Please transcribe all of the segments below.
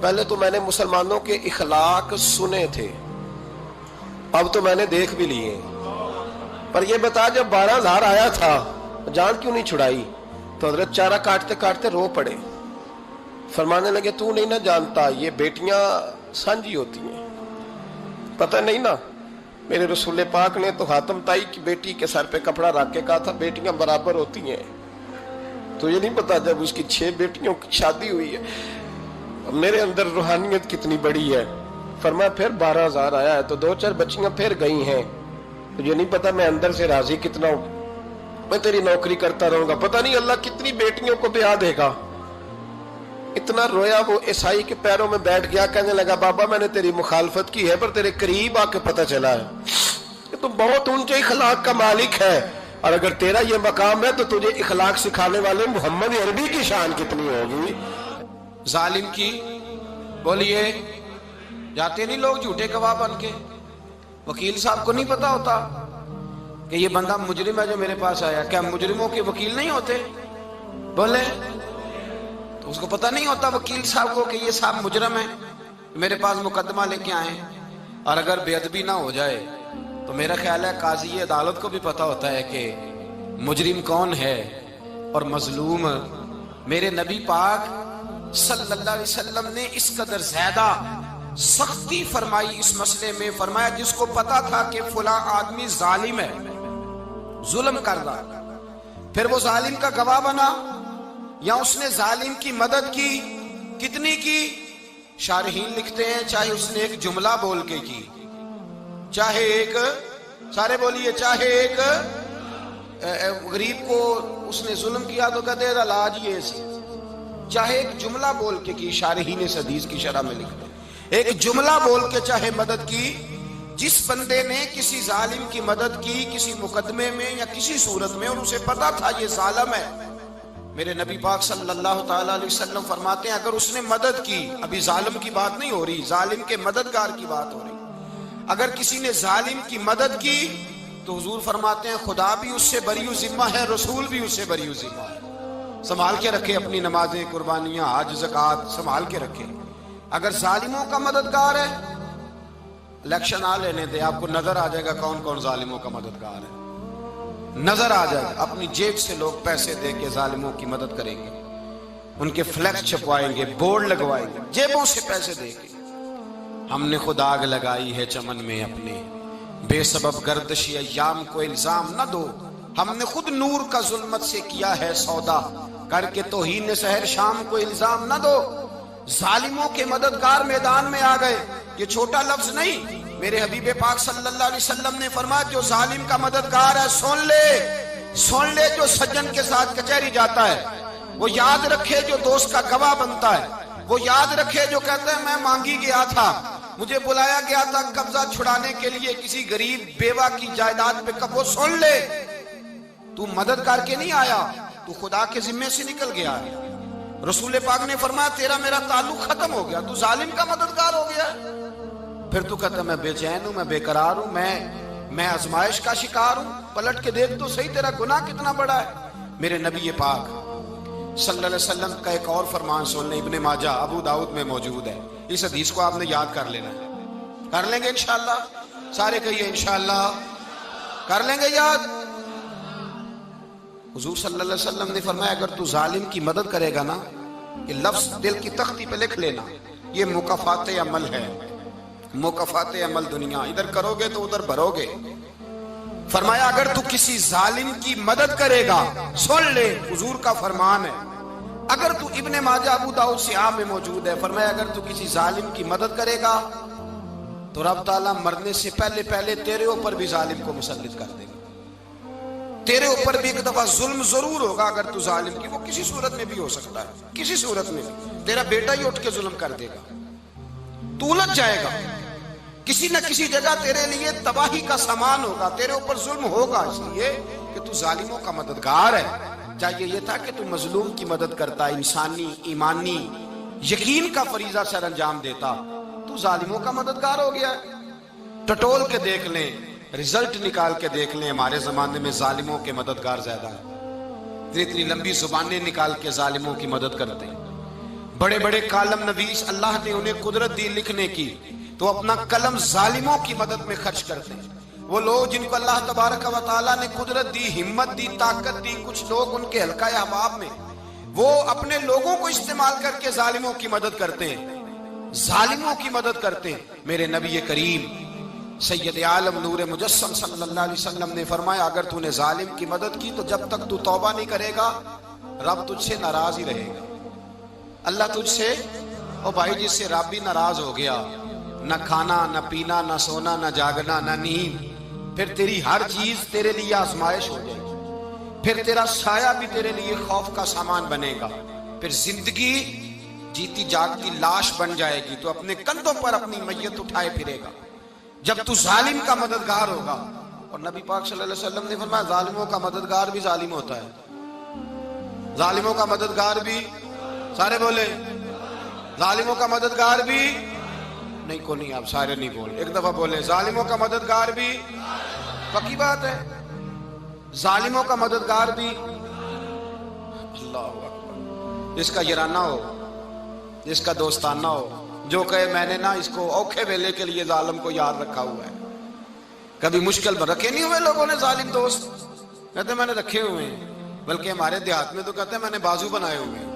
پہلے تو میں نے مسلمانوں کے اخلاق سنے تھے، اب تو میں نے دیکھ بھی لیے، پر یہ بتا جب 12,000 آیا تھا جان کیوں نہیں چھڑائی؟ تو حضرت چارہ کاٹتے کاٹتے رو پڑے، فرمانے لگے تو نہیں نہ جانتا یہ بیٹیاں سانجھی ہوتی ہیں، پتہ نہیں نا، میرے رسول پاک نے تو حاتم تائی کی بیٹی کے سر پہ کپڑا رکھ کے کہا تھا بیٹیاں برابر ہوتی ہیں، تو یہ نہیں پتا جب اس کی 6 بیٹیوں کی شادی ہوئی ہے میرے اندر روحانیت کتنی بڑی ہے۔ فرمایا پھر 12,000 آیا ہے تو 2-4 بچیاں پھر گئی ہیں، تو یہ نہیں پتا میں اندر سے راضی کتنا ہوں، میں تیری نوکری کرتا رہوں گا، پتہ نہیں اللہ کتنی بیٹیوں کو بیاہ دے گا۔ اتنا رویا وہ عیسائی کے پیروں میں بیٹھ گیا، کہنے لگا بابا میں نے تیری مخالفت کی ہے پر تیرے قریب آ کے پتہ چلا ہے کہ تو بہت اونچے اخلاق کا مالک ہے، اور اگر تیرا یہ مقام ہے تو تجھے اخلاق سکھانے والے محمد عربی کی شان کتنی ہوگی۔ ظالم کی بولیے جاتے نہیں لوگ جھوٹے گواہ بن کے، وکیل صاحب کو نہیں پتا ہوتا کہ یہ بندہ مجرم ہے جو میرے پاس آیا، کیا مجرموں کے وکیل نہیں ہوتے؟ بولے تو اس کو پتہ نہیں ہوتا وکیل صاحب کو کہ یہ صاحب مجرم ہے، میرے پاس مقدمہ لے کے آئے، اور اگر بے ادبی نہ ہو جائے تو میرا خیال ہے قاضی عدالت کو بھی پتہ ہوتا ہے کہ مجرم کون ہے اور مظلوم۔ میرے نبی پاک صلی اللہ علیہ وسلم نے اس قدر زیادہ سختی فرمائی اس مسئلے میں، فرمایا جس کو پتا تھا کہ فلاں آدمی ظالم ہے، ظلم کر رہا، پھر وہ ظالم کا گواہ بنا یا اس نے ظالم کی مدد کی، کتنی کی؟ شارحین لکھتے ہیں چاہے اس نے ایک جملہ بول کے کی، چاہے ایک، سارے بولیے، چاہے ایک غریب کو اس نے ظلم کیا تو کہتے ہیں علاج یہ سی، چاہے ایک جملہ بول کے کی، شارحین اس حدیث کی شرح میں لکھتے ہیں ایک جملہ بول کے چاہے مدد کی، جس بندے نے کسی ظالم کی مدد کی کسی مقدمے میں یا کسی صورت میں اور اسے پتا تھا یہ ظالم ہے، میرے نبی پاک صلی اللہ تعالی علیہ وسلم فرماتے ہیں اگر اس نے مدد کی، ابھی ظالم کی بات نہیں ہو رہی، ظالم کے مددگار کی بات ہو رہی، اگر کسی نے ظالم کی مدد کی تو حضور فرماتے ہیں خدا بھی اس سے بری و ذمہ ہے، رسول بھی اس سے بری و ذمہ ہے۔ سنبھال کے رکھے اپنی نمازیں، قربانیاں، حج، زکوٰۃ سنبھال کے رکھے۔ اگر ظالموں کا مددگار ہے، الیکشن آ لینے دے، آپ کو نظر آ جائے گا کون کون ظالموں کا مددگار ہے، نظر آ جائے گا، اپنی جیب سے لوگ پیسے دے کے ظالموں کی مدد کریں گے، ان کے فلیکس چھپوائیں گے، بورڈ لگوائیں گے، جیبوں سے پیسے دے کے۔ ہم نے خود آگ لگائی ہے چمن میں اپنے، بے سبب گردشی ایام کو الزام نہ دو، ہم نے خود نور کا ظلمت سے کیا ہے سودا، کر کے توہین سحر شام کو الزام نہ دو۔ ظالموں کے مددگار میدان میں آ گئے، یہ چھوٹا لفظ نہیں، میرے حبیب پاک صلی اللہ علیہ وسلم نے فرمایا جو ظالم کا مددگار ہے سن لے جو سجن کے ساتھ کچہری جاتا ہے، وہ یاد رکھے جو دوست کا گواہ بنتا ہے، وہ یاد رکھے جو کہتا ہے میں مانگی گیا تھا، مجھے بلایا گیا تھا قبضہ چھڑانے کے لیے کسی غریب بیوہ کی جائیداد پہ، وہ سن لے تو مدد کر کے نہیں آیا، تو خدا کے ذمے سے نکل گیا ہے۔ رسول پاک نے فرمایا تیرا میرا تعلق ختم ہو گیا، تو ظالم کا مددگار ہو گیا، پھر تو کہتا میں بے چین ہوں، میں بے قرار ہوں، میں آزمائش کا شکار ہوں، پلٹ کے دیکھ تو صحیح تیرا گناہ کتنا بڑا ہے۔ میرے نبی پاک صلی اللہ علیہ وسلم کا ایک اور فرمان سن لیں، ابن ماجہ ابو داؤد میں موجود ہے، اس حدیث کو آپ نے یاد کر لینا ہے، کر لیں گے انشاءاللہ، سارے کہیے انشاءاللہ، کر لیں گے یاد۔ حضور صلی اللہ علیہ وسلم نے فرمایا اگر تو ظالم کی مدد کرے گا نا، یہ لفظ دل کی تختی پہ لکھ لینا، یہ مکافات عمل ہے، مکافات عمل دنیا، ادھر کرو گے تو ادھر بھرو گے۔ فرمایا اگر تو کسی ظالم کی مدد کرے گا، سن لے حضور کا فرمان ہے، اگر تو ابن ماجہ ابو داؤد سیاہ میں موجود ہے، فرمایا اگر تو کسی ظالم کی مدد کرے گا تو رب تعالیٰ مرنے سے پہلے پہلے تیرے اوپر بھی ظالم کو مسلط کر دے گا، تیرے اوپر بھی ایک دفعہ ظلم ضرور ہوگا اگر تو ظالم کی، وہ کسی صورت میں بھی ہو سکتا ہے، کسی صورت میں بھی، تیرا بیٹا ہی اٹھ کے ظلم کر دے گا، تو الجھ جائے گا، کسی نہ کسی جگہ تیرے لیے تباہی کا سامان ہوگا، تیرے اوپر ظلم ہوگا، اس لیے کہ تو ظالموں کا مددگار ہے۔ چاہیے یہ تھا کہ تو مظلوم کی مدد کرتا، انسانی ایمانی یقین کا فریضہ سر انجام دیتا، تو ظالموں کا مددگار ہو گیا۔ ٹٹول کے دیکھ لیں، رزلٹ نکال کے دیکھ لیں، ہمارے زمانے میں ظالموں کے مددگار زیادہ ہیں، اتنی لمبی زبانیں نکال کے ظالموں کی مدد کرتے ہیں، بڑے بڑے کالم نویس اللہ نے انہیں قدرت دی لکھنے کی، تو اپنا قلم ظالموں کی مدد میں خرچ کرتے ہیں۔ وہ لوگ جن کو اللہ تبارک و تعالیٰ نے قدرت دی، ہمت دی، طاقت دی، کچھ لوگ ان کے حلقہ احباب میں، وہ اپنے لوگوں کو استعمال کر کے ظالموں کی مدد کرتے ہیں، ظالموں کی مدد کرتے ہیں۔ میرے نبی کریم سید عالم نور مجسم صلی اللہ علیہ وسلم نے فرمایا، اگر تو نے ظالم کی مدد کی تو جب تک تو توبہ نہیں کرے گا رب تجھ سے ناراض ہی رہے گا۔ اللہ تجھ سے، او بھائی جس سے رب بھی ناراض ہو گیا، نہ کھانا نہ پینا نہ سونا نہ جاگنا نہ نیند، پھر تیری ہر چیز تیرے لیے آزمائش ہو جائے گی، پھر تیرا سایہ بھی تیرے لیے خوف کا سامان بنے گا، پھر زندگی جیتی جاگتی لاش بن جائے گی، تو اپنے کندھوں پر اپنی میت اٹھائے پھرے گا جب تو ظالم کا مددگار ہوگا۔ اور نبی پاک صلی اللہ علیہ وسلم نے فرمایا ظالموں کا مددگار بھی ظالم ہوتا ہے، ظالموں کا مددگار بھی، سارے بولے ظالموں کا مددگار بھی، نہیں کو نہیں، آپ سارے نہیں بولے، ایک دفعہ بولے ظالموں کا مددگار بھی، پکی بات ہے، ظالموں کا مددگار بھی۔ اللہ اکبر، جس کا یارانہ ہو، جس کا دوستانہ ہو، جو کہے میں نے نا اس کو اوکھے ویلے کے لیے ظالم کو یاد رکھا ہوا ہے۔ کبھی مشکل پر رکھے نہیں ہوئے لوگوں نے ظالم دوست، کہتے میں نے رکھے ہوئے ہیں، بلکہ ہمارے دیہات میں تو کہتے ہیں میں نے بازو بنائے ہوئے ہیں۔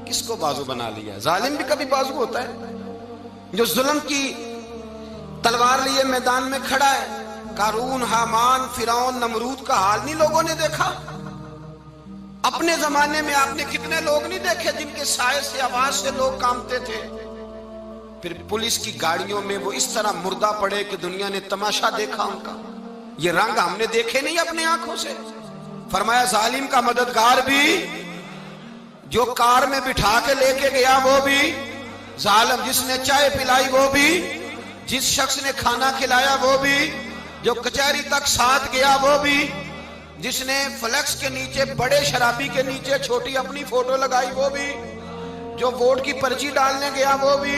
کس کو بازو بنا لیا؟ ظالم بھی کبھی بازو ہوتا ہے، جو ظلم کی تلوار لیے میدان میں کھڑا ہے۔ قارون، حامان، فرعون، نمرود کا حال نہیں لوگوں نے دیکھا؟ اپنے زمانے میں آپ نے کتنے لوگ نہیں دیکھے جن کے سائے سے، آواز سے لوگ کانپتے تھے؟ پھر پولیس کی گاڑیوں میں وہ اس طرح مردہ پڑے کہ دنیا نے تماشا دیکھا ان کا۔ یہ رنگ ہم نے دیکھے نہیں اپنے آنکھوں سے۔ فرمایا ظالم کا مددگار بھی، جو کار میں بٹھا کے لے کے گیا وہ بھی ظالم، جس نے چائے پلائی وہ بھی، جس شخص نے کھانا کھلایا وہ بھی، جو کچہری تک ساتھ گیا وہ بھی، جس نے فلیکس کے نیچے، بڑے شرابی کے نیچے چھوٹی اپنی فوٹو لگائی وہ بھی، جو ووٹ کی پرچی ڈالنے گیا وہ بھی۔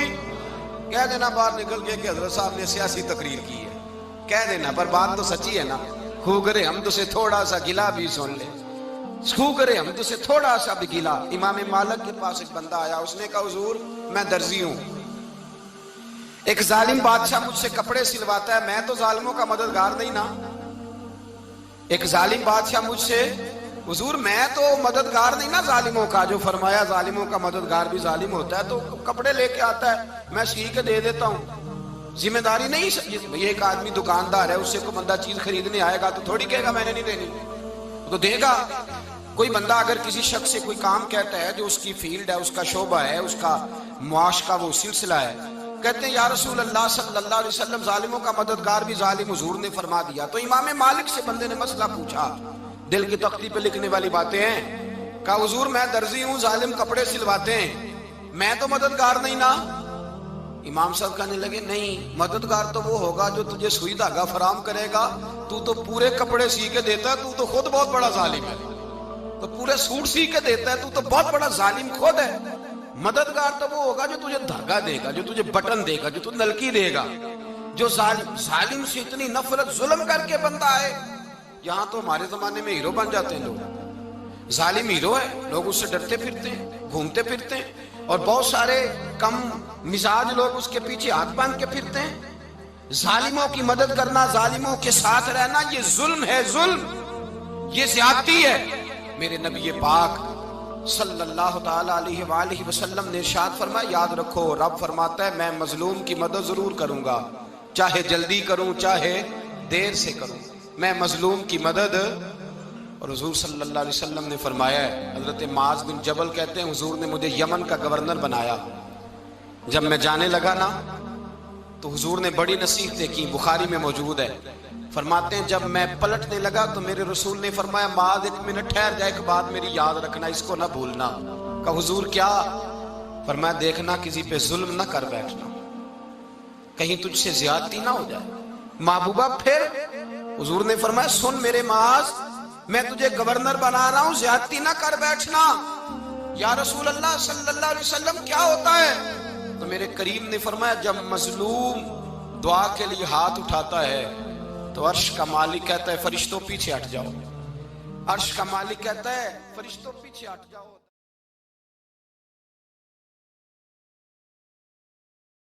کہہ دینا باہر نکل کے کہ حضرت صاحب نے سیاسی تقریر کی ہے، کہہ دینا، پر بات تو سچی ہے نا۔ خو کرے ہم تو سے تھوڑا سا گلا بھی سن لے، خو کرے ہم تو سے تھوڑا سا بھی گلا۔ امام مالک کے پاس ایک بندہ آیا، اس نے کہا حضور میں درزی ہوں، ایک ظالم بادشاہ مجھ سے کپڑے سلواتا ہے، میں تو ظالموں کا مددگار نہیں نا۔ ایک ظالم بادشاہ مجھ سے، حضور میں تو مددگار نہیں نا ظالموں کا، جو فرمایا ظالموں کا مددگار بھی ظالم ہوتا ہے، تو کپڑے لے کے آتا ہے میں سی کے دے دیتا ہوں، ذمہ داری نہیں۔ یہ ایک آدمی دکاندار ہے، اس سے کوئی بندہ چیز خریدنے آئے گا تو تھوڑی کہے گا میں نے نہیں دینی، تو دے گا۔ کوئی بندہ اگر کسی شخص سے کوئی کام کہتا ہے جو اس کی فیلڈ ہے، اس کا شعبہ ہے، اس کا معاش کا وہ سلسلہ ہے، کہتے ہیں یا رسول اللہ صلی اللہ علیہ وسلم ظالموں کا مددگار بھی ظالم، حضور نے فرما دیا۔ تو امام مالک سے بندے نے مسئلہ پوچھا، دل کی تختی پہ لکھنے والی باتیں ہیں، کہا حضور میں درزی ہوں، ظالم کپڑے سلواتے ہیں، میں تو مددگار نہیں نا۔ امام صاحب کہنے لگے نہیں، مددگار تو وہ ہوگا جو تجھے سوئی دھاگا فراہم کرے گا، تو پورے کپڑے سی کے دیتا ہے، تو خود بہت بڑا ظالم ہے، تو پورے سوٹ سی کے دیتا ہے، تو بہت بڑا ظالم خود ہے۔ مددگار تو وہ ہوگا جو تجھے دھاگا دے گا، جو تجھے بٹن دے گا، جو تجھے نلکی دے گا۔ جو ظالم سے اتنی نفرت، ظلم کر کے بندہ ہے، یہاں تو ہمارے زمانے میں ہیرو بن جاتے ہیں لوگ، ظالم ہیرو ہے، لوگ اس سے ڈرتے پھرتے ہیں، گھومتے پھرتے ہیں، اور بہت سارے کم مزاج لوگ اس کے پیچھے ہاتھ باندھ کے پھرتے ہیں۔ ظالموں کی مدد کرنا، ظالموں کے ساتھ رہنا، یہ ظلم ہے، ظلم، یہ زیادتی ہے۔ میرے نبی پاک صلی اللہ تعالی علیہ وآلہ وسلم نے ارشاد فرمایا، یاد رکھو رب فرماتا ہے میں مظلوم کی مدد ضرور کروں گا، چاہے جلدی کروں چاہے دیر سے کروں، میں مظلوم کی مدد۔ اور حضور صلی اللہ علیہ وسلم نے فرمایا ہے، حضرت معاذ بن جبل کہتے ہیں حضور نے مجھے یمن کا گورنر بنایا، جب میں جانے لگا نا تو حضور نے بڑی نصیحتیں کی، بخاری میں موجود ہے، فرماتے ہیں جب میں پلٹنے لگا تو میرے رسول نے فرمایا معاذ ایک منٹ ٹھہر جا، ایک بات میری یاد رکھنا، اس کو نہ بھولنا۔ کہا حضور کیا؟ فرمایا دیکھنا کسی پہ ظلم نہ کر بیٹھنا، کہیں تجھ سے زیادتی نہ ہو جائے۔ محبوبہ پھر حضور نے فرمایا سن میرے معاذ، میں تجھے گورنر بنا رہا ہوں، زیادتی نہ کر بیٹھنا۔ یا رسول اللہ صلی اللہ علیہ وسلم کیا ہوتا ہے؟ تو میرے کریم نے فرمایا جب مظلوم دعا کے لیے ہاتھ اٹھاتا ہے تو عرش کا مالک کہتا ہے فرشتوں پیچھے ہٹ جاؤ، عرش کا مالک کہتا ہے فرشتوں پیچھے ہٹ جاؤ۔